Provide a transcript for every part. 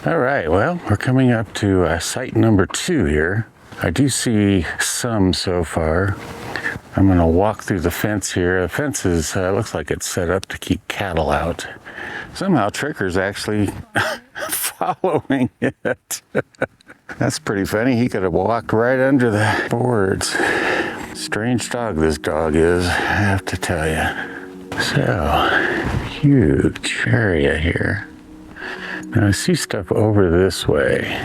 All right, well, we're coming up to site number 2 here. I do see some so far. I'm going to walk through the fence here. The fence is, looks like it's set up to keep cattle out. Somehow Tricker's actually following it. That's pretty funny. He could have walked right under the boards. Strange dog this dog is, I have to tell you. So, huge area here. Now I see stuff over this way,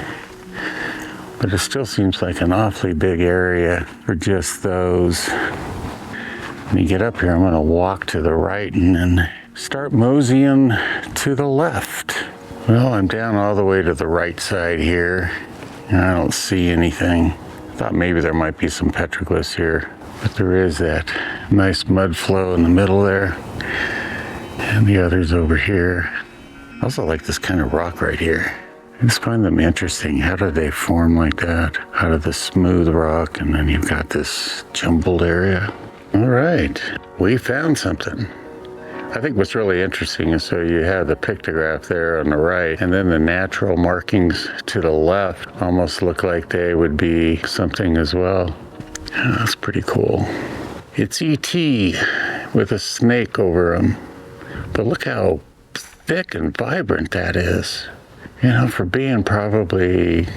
but it still seems like an awfully big area for just those. When you get up here, I'm going to walk to the right and then start moseying to the left. Well, I'm down all the way to the right side here, and I don't see anything. I thought maybe there might be some petroglyphs here, but there is that nice mud flow in the middle there, and the others over here. I also like this kind of rock right here. I just find them interesting. How do they form like that? Out of the smooth rock, and then you've got this jumbled area. All right, we found something. I think what's really interesting is so you have the pictograph there on the right, and then the natural markings to the left almost look like they would be something as well. Oh, that's pretty cool. It's E.T. with a snake over him. But look how thick and vibrant that is. You know, for being probably,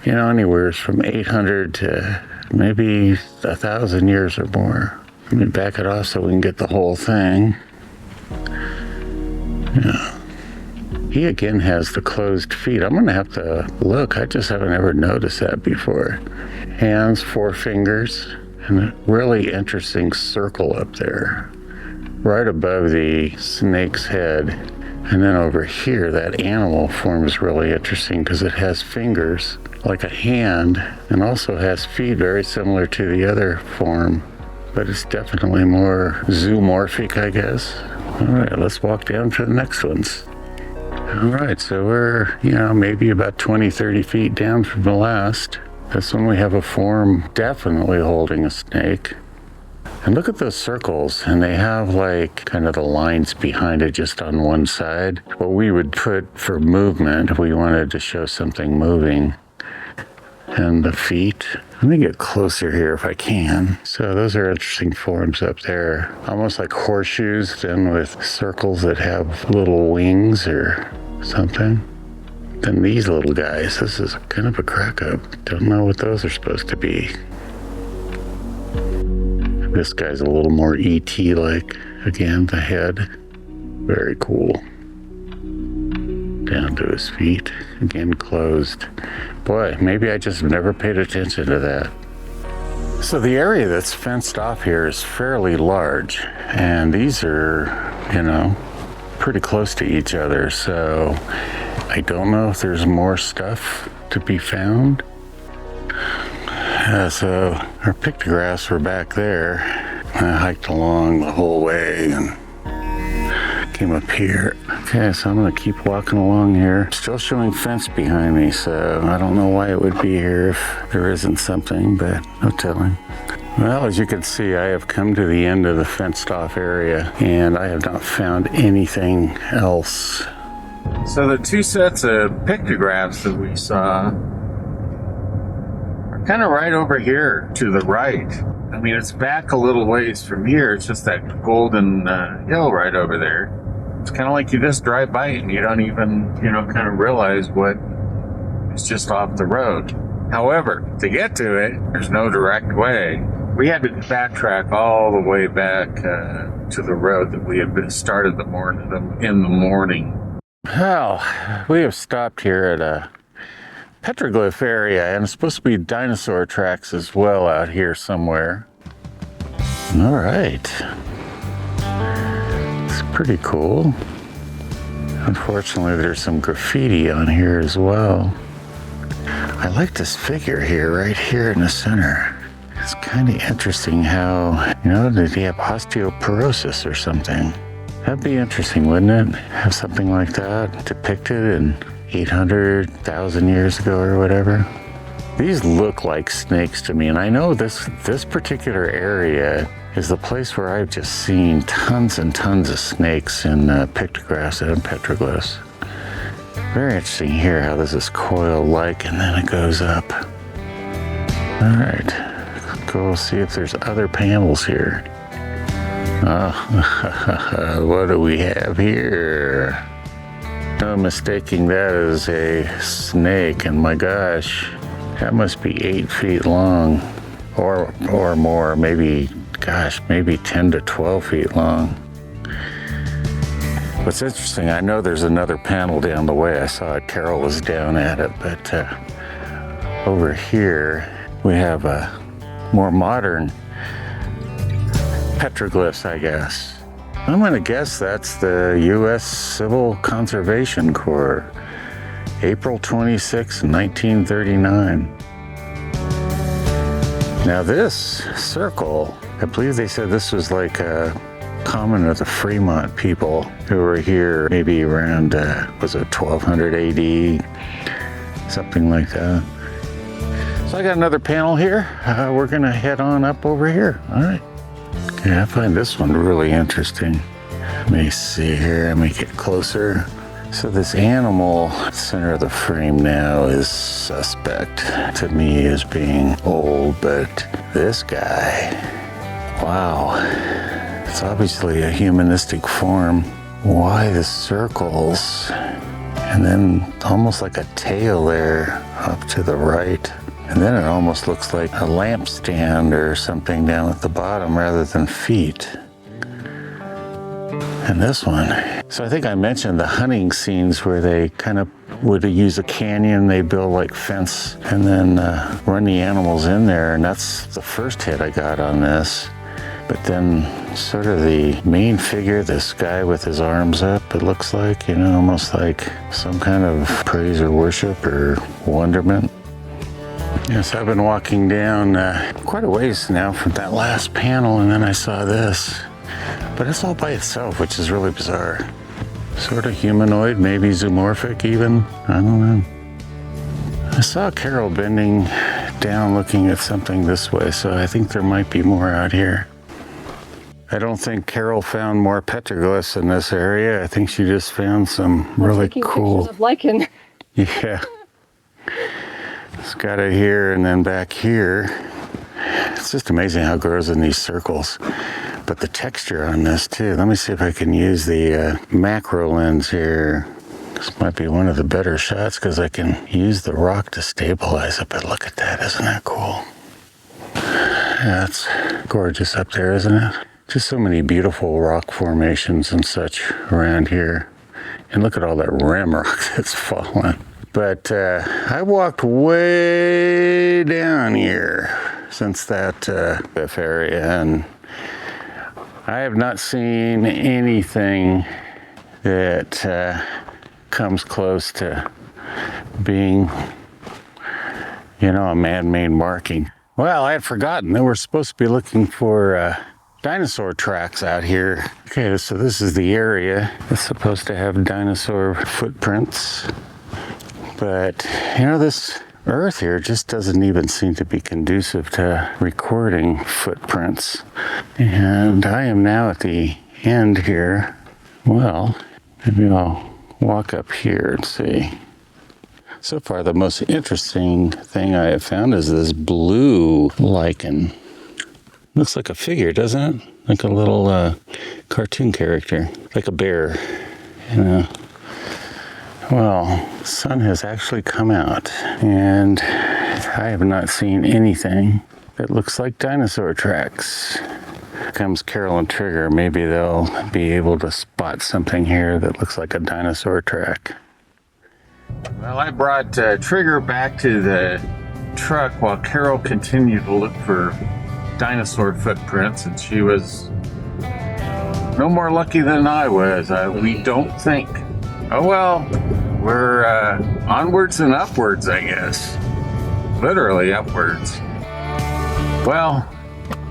you know, anywhere from 800 to maybe 1,000 years or more. Let me back it off so we can get the whole thing. Yeah. He again has the closed feet. I'm gonna have to look. I just haven't ever noticed that before. Hands, 4 fingers, and a really interesting circle up there, right above the snake's head. And then over here, that animal form is really interesting because it has fingers like a hand and also has feet very similar to the other form, but it's definitely more zoomorphic, I guess. All right, let's walk down to the next ones. All right, so we're, you know, maybe about 20, 30 feet down from the last. This one we have a form definitely holding a snake. And look at those circles, and they have like kind of the lines behind it just on one side. What we would put for movement if we wanted to show something moving. And the feet. Let me get closer here if I can. So those are interesting forms up there. Almost like horseshoes, then with circles that have little wings or something. Then these little guys, this is kind of a crack up. Don't know what those are supposed to be. This guy's a little more E.T.-like. Again, the head. Very cool. Down to his feet. Again, closed. Boy, maybe I just never paid attention to that. So the area that's fenced off here is fairly large. And these are, you know, pretty close to each other. So I don't know if there's more stuff to be found. So our pictographs were back there. I hiked along the whole way and came up here. Okay, so I'm gonna keep walking along here. Still showing fence behind me, so I don't know why it would be here if there isn't something, but no telling. Well, as you can see, I have come to the end of the fenced off area and I have not found anything else. So the 2 sets of pictographs that we saw kind of right over here to the right. I mean, it's back a little ways from here. It's just that golden hill right over there. It's kind of like you just drive by it and you don't even, you know, kind of realize what is just off the road. However, to get to it, there's no direct way. We had to backtrack all the way back to the road that we had started in the morning. Well, we have stopped here at a petroglyph area, and it's supposed to be dinosaur tracks as well out here somewhere. All right. It's pretty cool. Unfortunately, there's some graffiti on here as well. I like this figure here, right here in the center. It's kind of interesting how, you know, did he have osteoporosis or something? That'd be interesting, wouldn't it? Have something like that depicted in 800,000 years ago or whatever. These look like snakes to me, and I know this particular area is the place where I've just seen tons and tons of snakes in pictographs and petroglyphs. Very interesting here how this is coil-like and then it goes up. All right, go see if there's other panels here. Oh, what do we have here? No mistaking that is a snake, and my gosh, that must be 8 feet long or more, maybe, gosh, maybe 10 to 12 feet long. What's interesting, I know there's another panel down the way. I saw it, Carol was down at it, but over here we have a more modern petroglyphs, I guess. I'm gonna guess that's the U.S. Civil Conservation Corp. April 26, 1939. Now this circle, I believe they said this was like common of the Fremont people who were here maybe around, was it 1200 AD? Something like that. So I got another panel here. We're gonna head on up over here. All right. Okay, I find this one really interesting. Let me see here, let me get closer. So this animal, center of the frame now, is suspect to me as being old, but this guy, wow, it's obviously a humanistic form. Why the circles? And then almost like a tail there up to the right. And then it almost looks like a lampstand or something down at the bottom rather than feet. And this one. So I think I mentioned the hunting scenes where they kind of would use a canyon, they build like fence and then run the animals in there. And that's the first hit I got on this. But then sort of the main figure, this guy with his arms up, it looks like, you know, almost like some kind of praise or worship or wonderment. Yes, I've been walking down quite a ways now from that last panel, and then I saw this. But it's all by itself, which is really bizarre. Sort of humanoid, maybe zoomorphic even. I don't know. I saw Carol bending down looking at something this way, so I think there might be more out here. I don't think Carol found more petroglyphs in this area. I think she just found some really cool. Pictures of lichen. Yeah. It's got it here and then back here. It's just amazing how it grows in these circles. But the texture on this too. Let me see if I can use the macro lens here. This might be one of the better shots because I can use the rock to stabilize it. But look at that, isn't that cool? Yeah, it's gorgeous up there, isn't it? Just so many beautiful rock formations and such around here. And look at all that rim rock that's fallen. But I walked way down here since that area, and I have not seen anything that comes close to being, you know, a man-made marking. Well, I had forgotten that we're supposed to be looking for dinosaur tracks out here. Okay, so this is the area that's supposed to have dinosaur footprints. But, you know, this earth here just doesn't even seem to be conducive to recording footprints. And I am now at the end here. Well, maybe I'll walk up here and see. So far, the most interesting thing I have found is this blue lichen. Looks like a figure, doesn't it? Like a little cartoon character, like a bear, you know. Well, the sun has actually come out, and I have not seen anything that looks like dinosaur tracks. Here comes Carol and Trigger. Maybe they'll be able to spot something here that looks like a dinosaur track. Well, I brought Trigger back to the truck while Carol continued to look for dinosaur footprints, and she was no more lucky than I was. We don't think. Oh well, we're onwards and upwards, I guess. Literally upwards. Well,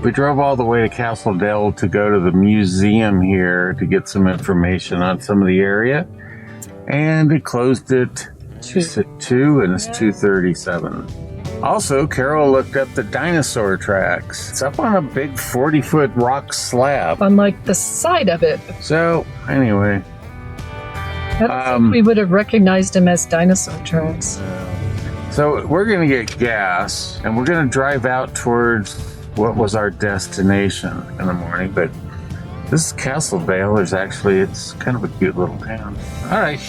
we drove all the way to Castle Dell to go to the museum here to get some information on some of the area. And it closed at 2 and it's 2:37. Also, Carol looked up the dinosaur tracks. It's up on a big 40-foot rock slab. On like the side of it. So, anyway, I don't think we would have recognized them as dinosaur tracks. So we're going to get gas and we're going to drive out towards what was our destination in the morning. But this Castle Vale is actually, it's kind of a cute little town. All right.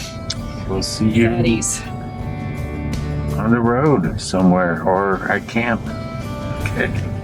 We'll see you on the road somewhere or at camp. Okay.